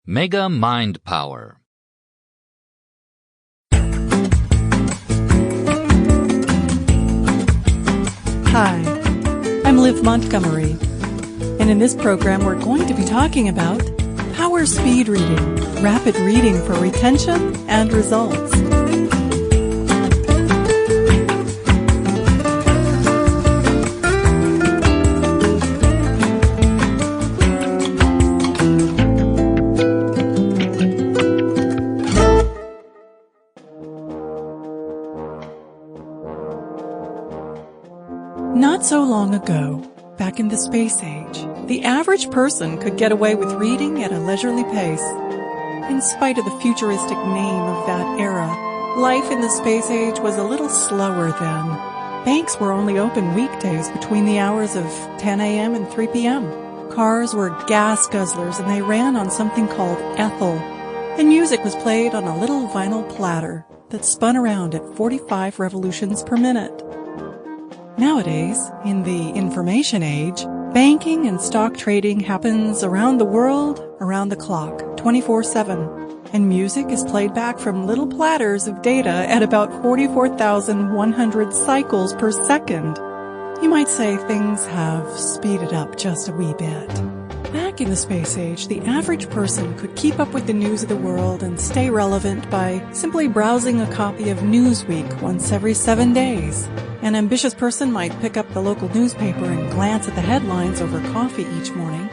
Mega Mind Power. Hi, I'm Liv Montgomery, and in this program we're going to be talking about power speed reading, rapid reading for retention and results. Not so long ago, back in the space age, the average person could get away with reading at a leisurely pace. In spite of the futuristic name of that era, life in the space age was a little slower then. Banks were only open weekdays between the hours of 10 a.m. and 3 p.m. Cars were gas guzzlers and they ran on something called ethyl. And music was played on a little vinyl platter that spun around at 45 revolutions per minute. Nowadays, in the information age, banking and stock trading happens around the world, around the clock, 24/7. And music is played back from little platters of data at about 44,100 cycles per second. You might say things have speeded up just a wee bit. Back in the space age, the average person could keep up with the news of the world and stay relevant by simply browsing a copy of Newsweek once every 7 days. An ambitious person might pick up the local newspaper and glance at the headlines over coffee each morning.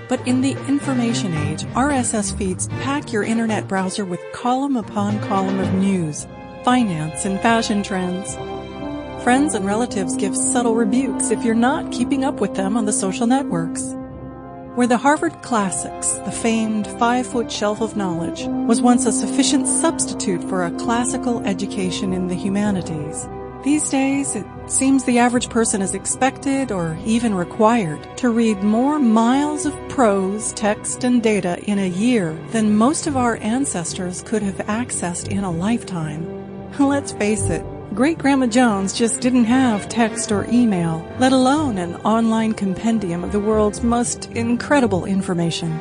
But in the information age, RSS feeds pack your internet browser with column upon column of news, finance, and fashion trends. Friends and relatives give subtle rebukes if you're not keeping up with them on the social networks. Where the Harvard Classics, the famed 5-foot shelf of knowledge, was once a sufficient substitute for a classical education in the humanities. These days, it seems the average person is expected or even required to read more miles of prose, text, and data in a year than most of our ancestors could have accessed in a lifetime. Let's face it, Great-Grandma Jones just didn't have text or email, let alone an online compendium of the world's most incredible information.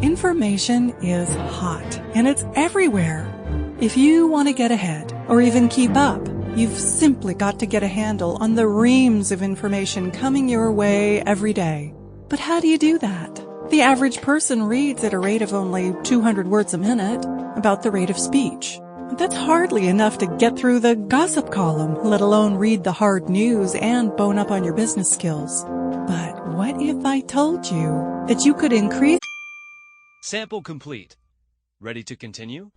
Information is hot, and it's everywhere. If you want to get ahead, or even keep up, you've simply got to get a handle on the reams of information coming your way every day. But how do you do that? The average person reads at a rate of only 200 words a minute, about the rate of speech. That's hardly enough to get through the gossip column, let alone read the hard news and bone up on your business skills. But what if I told you that you could increase... Sample complete. Ready to continue?